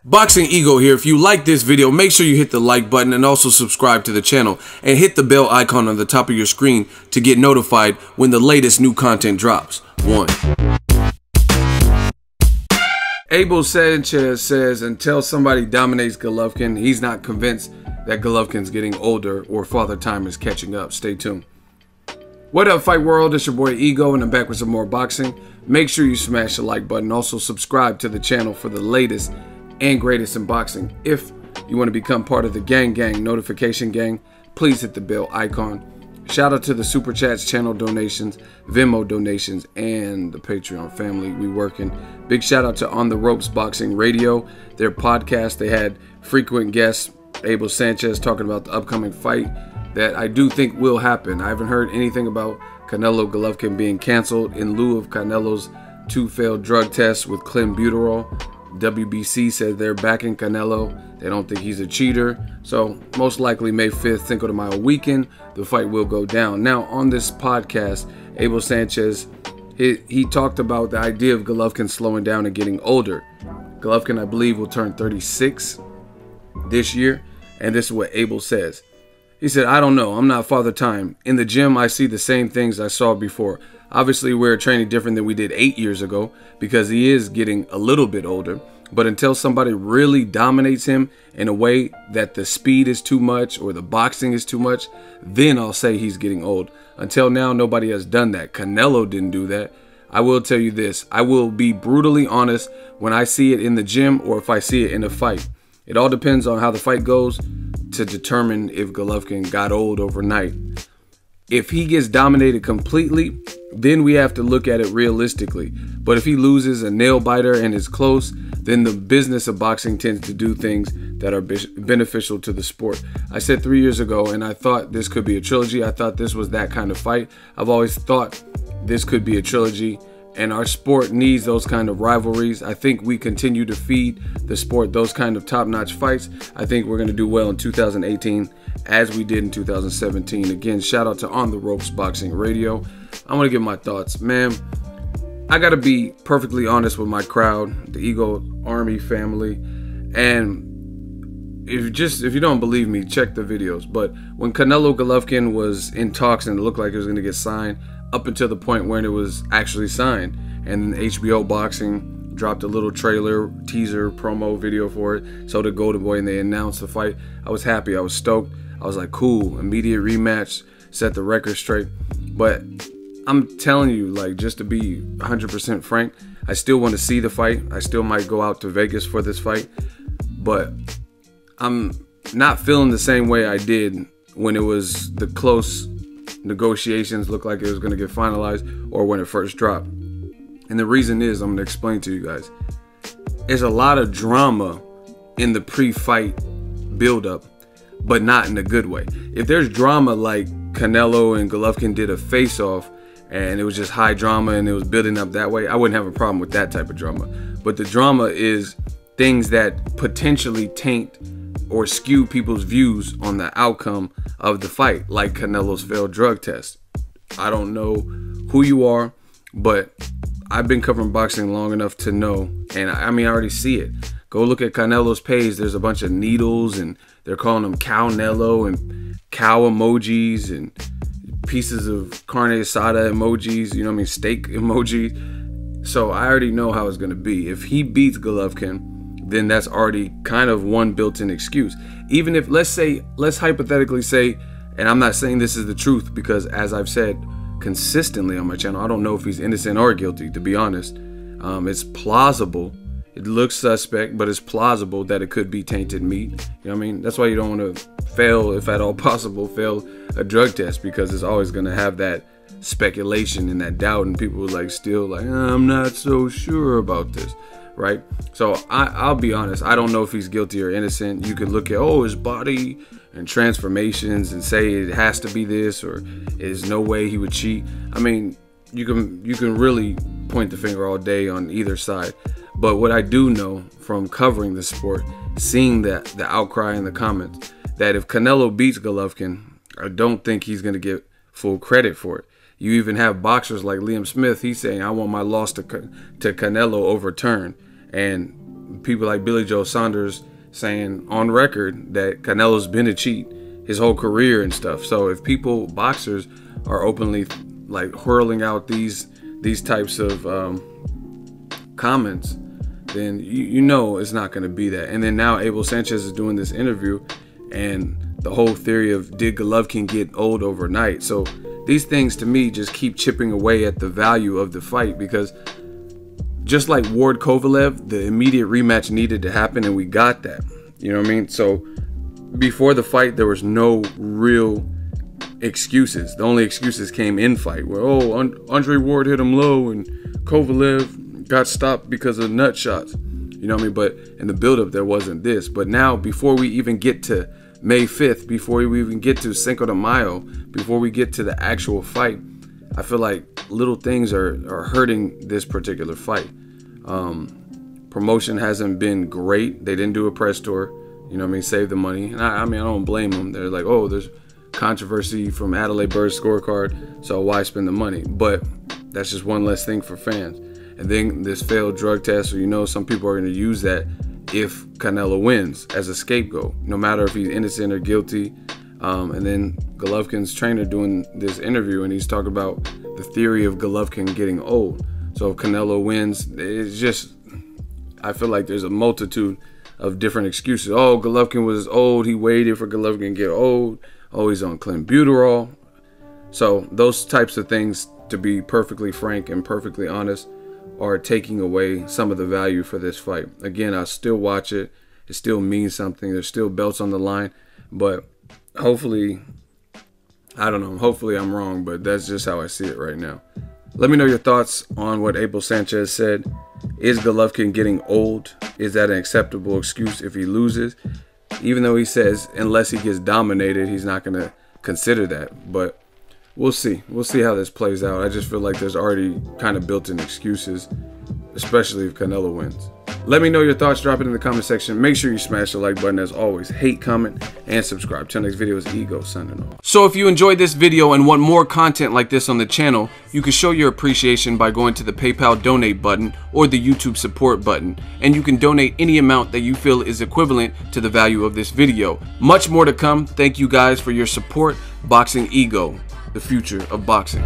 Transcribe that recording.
Boxing Ego here. If you like this video, make sure you hit the like button and also subscribe to the channel and hit the bell icon on the top of your screen to get notified when the latest new content drops. 1. Abel Sanchez says until somebody dominates Golovkin, he's not convinced that Golovkin's getting older or Father Time is catching up. Stay tuned. What up, Fight World? It's your boy Ego, and I'm back with some more boxing. Make sure you smash the like button. Also subscribe to the channel for the latest and greatest in boxing. If you want to become part of the gang notification gang, please hit the bell icon. Shout out to the super chats, channel donations, Venmo donations, and the Patreon family. We working. Big shout out to On the Ropes Boxing Radio, their podcast. They had frequent guests, Abel Sanchez, talking about the upcoming fight that I do think will happen. I haven't heard anything about Canelo Golovkin being canceled in lieu of Canelo's 2 failed drug tests with clenbuterol. WBC said they're backing Canelo. They don't think he's a cheater. So most likely May 5th, Cinco de Mayo weekend, the fight will go down. Now on this podcast, Abel Sanchez, he talked about the idea of Golovkin slowing down and getting older. Golovkin, I believe, will turn 36 this year. And this is what Abel says. He said, I don't know. I'm not Father Time. In the gym, I see the same things I saw before. Obviously, we're training different than we did 8 years ago because he is getting a little bit older. But until somebody really dominates him in a way that the speed is too much or the boxing is too much, then I'll say he's getting old. Until now, nobody has done that. Canelo didn't do that. I will tell you this. I will be brutally honest when I see it in the gym or if I see it in a fight. It all depends on how the fight goes to determine if Golovkin got old overnight. If he gets dominated completely, then we have to look at it realistically. But if he loses a nail biter and is close, then the business of boxing tends to do things that are beneficial to the sport. I said 3 years ago, and I thought this could be a trilogy. I thought this was that kind of fight. I've always thought this could be a trilogy. And our sport needs those kind of rivalries. I think we continue to feed the sport those kind of top-notch fights. I think we're going to do well in 2018 as we did in 2017. Again, shout out to On the Ropes Boxing Radio. I want to give my thoughts. Man, I got to be perfectly honest with my crowd, the Ego Army family. And if you don't believe me, check the videos. But when Canelo Golovkin was in talks and it looked like it was going to get signed, up until the point when it was actually signed, and HBO Boxing dropped a little trailer, teaser, promo video for it. So did Golden Boy, and they announced the fight. I was happy. I was stoked. I was like, cool, immediate rematch, set the record straight. But I'm telling you, like, just to be 100% frank, I still want to see the fight. I still might go out to Vegas for this fight, but I'm not feeling the same way I did when it was the close negotiations looked like it was going to get finalized or when it first dropped. And the reason is, I'm going to explain to you guys. There's a lot of drama in the pre-fight build-up, but not in a good way. If there's drama like Canelo and Golovkin did a face-off and it was just high drama and it was building up that way, I wouldn't have a problem with that type of drama. But the drama is things that potentially taint or skew people's views on the outcome of the fight, like Canelo's failed drug test. I don't know who you are, but I've been covering boxing long enough to know, and I mean, I already see it. Go look at Canelo's page. There's a bunch of needles, and they're calling him Cow-Nello and cow emojis and pieces of carne asada emojis, you know what I mean, steak emojis. So I already know how it's going to be. If he beats Golovkin, then that's already kind of one built-in excuse. Even if, let's hypothetically say, and I'm not saying this is the truth because as I've said consistently on my channel, I don't know if he's innocent or guilty, to be honest. It's plausible. It looks suspect, but it's plausible that it could be tainted meat. You know what I mean? That's why you don't want to fail, if at all possible, fail a drug test, because it's always going to have that speculation and that doubt, and people like still like, I'm not so sure about this. Right? So I'll be honest. I don't know if he's guilty or innocent. You could look at, his body and transformations and say it has to be this, or there's no way he would cheat. I mean, you can really point the finger all day on either side. But what I do know from covering the sport, seeing the outcry in the comments, that if Canelo beats Golovkin, I don't think he's going to get full credit for it. You even have boxers like Liam Smith. He's saying, I want my loss to Canelo overturned. And people like Billy Joe Saunders saying on record that Canelo's been a cheat his whole career and stuff. So if boxers are openly like hurling out these types of comments, then you know it's not going to be that. And then now Abel Sanchez is doing this interview, and the whole theory of did Golovkin get old overnight. So these things to me just keep chipping away at the value of the fight, because just like Ward Kovalev, the immediate rematch needed to happen, and we got that. You know what I mean? So before the fight, there was no real excuses. The only excuses came in fight, where Andre Ward hit him low and Kovalev got stopped because of nut shots. You know what I mean? But in the build-up, there wasn't this. But now, before we even get to May 5th, before we even get to Cinco de Mayo, before we get to the actual fight, I feel like little things are hurting this particular fight. Promotion hasn't been great. They didn't do a press tour. You know what I mean? Save the money. And I mean, I don't blame them. They're like, oh, there's controversy from Adelaide Bird's scorecard, so why spend the money? But that's just one less thing for fans. And then this failed drug test, so you know some people are going to use that if Canelo wins as a scapegoat, no matter if he's innocent or guilty. And then Golovkin's trainer doing this interview, and he's talking about the theory of Golovkin getting old. So if Canelo wins, it's just, I feel like there's a multitude of different excuses. Oh, Golovkin was old. He waited for Golovkin to get old. Oh, he's on clenbuterol. So those types of things, to be perfectly frank and perfectly honest, are taking away some of the value for this fight. Again, I still watch it. It still means something. There's still belts on the line. But hopefully, I don't know, hopefully I'm wrong, but that's just how I see it right now. Let me know your thoughts on what Abel Sanchez said. Is Golovkin getting old? Is that an acceptable excuse if he loses? Even though he says unless he gets dominated, he's not going to consider that. But we'll see. We'll see how this plays out. I just feel like there's already kind of built-in excuses, especially if Canelo wins. Let me know your thoughts. Drop it in the comment section. Make sure you smash the like button as always. Hate, comment, and subscribe. Till next video is Ego signing off. So if you enjoyed this video and want more content like this on the channel, you can show your appreciation by going to the PayPal donate button or the YouTube support button. And you can donate any amount that you feel is equivalent to the value of this video. Much more to come. Thank you guys for your support. Boxing Ego, the future of boxing.